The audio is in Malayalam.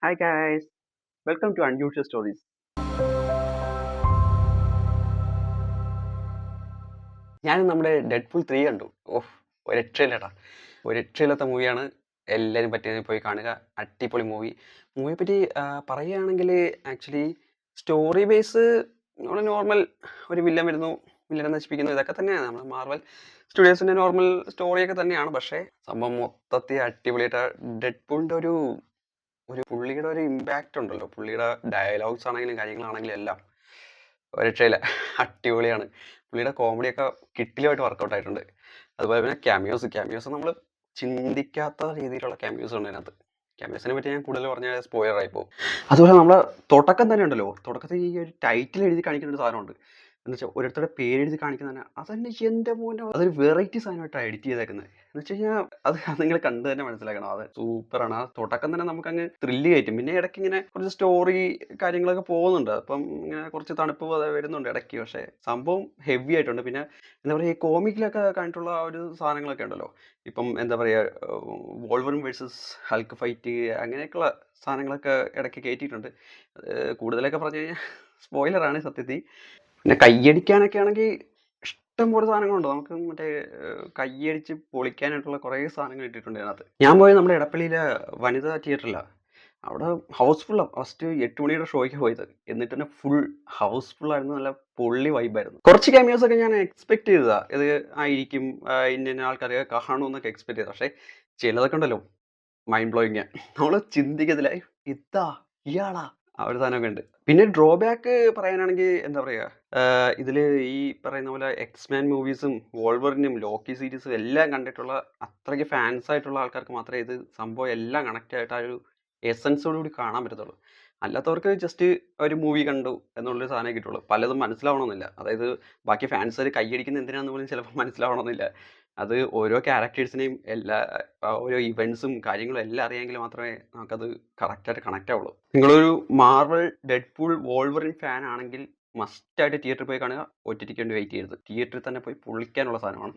Hi guys, welcome to Unusual Stories. ഞാൻ നമ്മുടെ ഡെഡ്പൂൾ 3 കണ്ടു. ഓഹ്! ഒരു രക്ഷയില്ലടാ. ഒരു രക്ഷയില്ലാത്ത മൂവിയാണ്. എല്ലാരും പറ്റിയ പോയി കാണുക. അടിപൊളി മൂവി. മൂവിയെപ്പറ്റി പറയുകയാണെങ്കില് ആക്ച്വലി സ്റ്റോറി ബേസ് നമ്മുടെ നോർമൽ ഒരു വില്ലൻ വരുന്നു, വില്ലനെ നശിപ്പിക്കുന്നു ഇതൊക്കെ തന്നെയാണ്. നമ്മുടെ മാർവൽ സ്റ്റുഡിയോസിന്റെ നോർമൽ സ്റ്റോറിയൊക്കെ തന്നെയാണ്. പക്ഷേ സംഭവം മൊത്തത്തിൽ അടിപൊളിയായിട്ട് ഡെഡ്പൂളിന്റെ ഒരു ഒരു പുള്ളിയുടെ ഒരു ഇമ്പാക്റ്റ് ഉണ്ടല്ലോ. പുള്ളിയുടെ ഡയലോഗ്സ് ആണെങ്കിലും കാര്യങ്ങളാണെങ്കിലും എല്ലാം ഒരു രക്ഷയില്ല. അടിപൊളിയാണ്. പുള്ളിയുടെ കോമഡിയൊക്കെ കിടിലമായിട്ട് വർക്കൗട്ട് ആയിട്ടുണ്ട്. അതുപോലെ പിന്നെ ക്യാമിയോസ് നമ്മൾ ചിന്തിക്കാത്ത രീതിയിലുള്ള ക്യാമിയോസ് ഉണ്ട് അതിനകത്ത്. ക്യാമിയോസിനെ പറ്റി ഞാൻ കൂടുതൽ പറഞ്ഞാൽ സ്പോയിലർ ആയി പോകും. അതുപോലെ നമ്മളെ തുടക്കം തന്നെ ഉണ്ടല്ലോ. തുടക്കത്തിൽ ഈ ഒരു ടൈറ്റിൽ എഴുതി കാണിക്കുന്ന ഒരു സാധനമുണ്ട്. എന്ന് വെച്ചാൽ ഓരോരുത്തരുടെ പേരെഴുതി കാണിക്കുന്നത് തന്നെ അതന്നെ എൻ്റെ മോനെ അതൊരു വെറൈറ്റി സാധനമായിട്ടാണ് എഡിറ്റ് ചെയ്തേക്കുന്നത്. എന്ന് വെച്ച് കഴിഞ്ഞാൽ അത് നിങ്ങൾ കണ്ടു തന്നെ മനസ്സിലാക്കണം. അത് സൂപ്പറാണ്. ആ തുടക്കം തന്നെ നമുക്കങ്ങ് ത്രില്ല് കയറ്റും. പിന്നെ ഇടയ്ക്ക് ഇങ്ങനെ കുറച്ച് സ്റ്റോറി കാര്യങ്ങളൊക്കെ പോകുന്നുണ്ട്. അപ്പം ഇങ്ങനെ കുറച്ച് തണുപ്പ് വരുന്നുണ്ട് ഇടയ്ക്ക്. പക്ഷേ സംഭവം ഹെവി ആയിട്ടുണ്ട്. പിന്നെ എന്താ പറയുക, ഈ കോമിക്കിലൊക്കെ കണ്ടിട്ടുള്ള ആ ഒരു സാധനങ്ങളൊക്കെ ഉണ്ടല്ലോ. ഇപ്പം എന്താ പറയുക, വോൾവറിൻ വേഴ്സസ് ഹൾക്ക് ഫൈറ്റ് അങ്ങനെയൊക്കെയുള്ള സാധനങ്ങളൊക്കെ ഇടയ്ക്ക് കയറ്റിയിട്ടുണ്ട്. കൂടുതലൊക്കെ പറഞ്ഞു കഴിഞ്ഞാൽ സ്പോയിലറാണ് സത്യത്തിൽ. പിന്നെ കയ്യടിക്കാനൊക്കെ ആണെങ്കിൽ ഇഷ്ടം പോലെ സാധനങ്ങളുണ്ട്. നമുക്ക് മറ്റേ കയ്യടിച്ച് പൊളിക്കാനായിട്ടുള്ള കുറേ സാധനങ്ങൾ ഇട്ടിട്ടുണ്ട് അതിനകത്ത്. ഞാൻ പോയത് നമ്മുടെ ഇടപ്പള്ളിയിലെ വനിതാ തിയേറ്ററിലാണ്. അവിടെ ഹൗസ്ഫുള്ളാണ്. ഫസ്റ്റ് 8 മണിയുടെ ഷോയ്ക്ക് പോയത്. എന്നിട്ട് തന്നെ ഫുൾ ഹൗസ്ഫുള്ളായിരുന്നു. നല്ല പൊള്ളി വൈബായിരുന്നു. കുറച്ച് ക്യാമിയോസൊക്കെ ഞാൻ എക്സ്പെക്ട് ചെയ്തതാ. ഇത് ആയിരിക്കും, ഇന്ന ആൾക്കാരൊക്കെ കാണുമെന്നൊക്കെ എക്സ്പെക്ട് ചെയ്തത്. പക്ഷേ ചിലതൊക്കെ ഉണ്ടല്ലോ മൈൻഡ് ബ്ലോയിങ്. നമ്മൾ ചിന്തിക്കത്തില്ല, ഇതാ ഇയാളാ ആ ഒരു സാധനമൊക്കെ ഉണ്ട്. പിന്നെ ഡ്രോബാക്ക് പറയാനാണെങ്കിൽ എന്താ പറയുക, ഇതില് ഈ പറയുന്ന പോലെ എക്സ്മാൻ മൂവീസും വോൾവറിനും ലോക്കി സീരീസും എല്ലാം കണ്ടിട്ടുള്ള അത്രയ്ക്ക് ഫാൻസ് ആയിട്ടുള്ള ആൾക്കാർക്ക് മാത്രമേ ഇത് സംഭവം എല്ലാം കണക്റ്റ് ആയിട്ട് ആ ഒരു എസൻസോട് കൂടി കാണാൻ പറ്റത്തുള്ളൂ. അല്ലാത്തവർക്ക് ജസ്റ്റ് ഒരു മൂവി കണ്ടു എന്നുള്ളൊരു സാധനമേ കിട്ടുള്ളൂ. പലതും മനസ്സിലാവണമെന്നില്ല. അതായത് ബാക്കി ഫാൻസുകാർ കൈയടിക്കുന്ന എന്തിനാന്ന് പോലും ചിലപ്പോൾ മനസ്സിലാവണമെന്നില്ല. അത് ഓരോ ക്യാരക്ടേഴ്സിനെയും ഓരോ ഇവൻറ്റ്സും കാര്യങ്ങളും എല്ലാം അറിയാമെങ്കിൽ മാത്രമേ നമുക്കത് കറക്റ്റായിട്ട് കണക്റ്റ് ആവുള്ളൂ. നിങ്ങളൊരു മാർവൽ, ഡെഡ്പൂൾ, വോൾവറിൻ ഫാൻ ആണെങ്കിൽ മസ്റ്റായിട്ട് തിയേറ്ററിൽ പോയി കാണുക. OTTക്ക് വേണ്ടി വെയിറ്റ് ചെയ്യരുത്. തിയേറ്ററിൽ തന്നെ പോയി പൊളിക്കാനുള്ള സാധനമാണ്.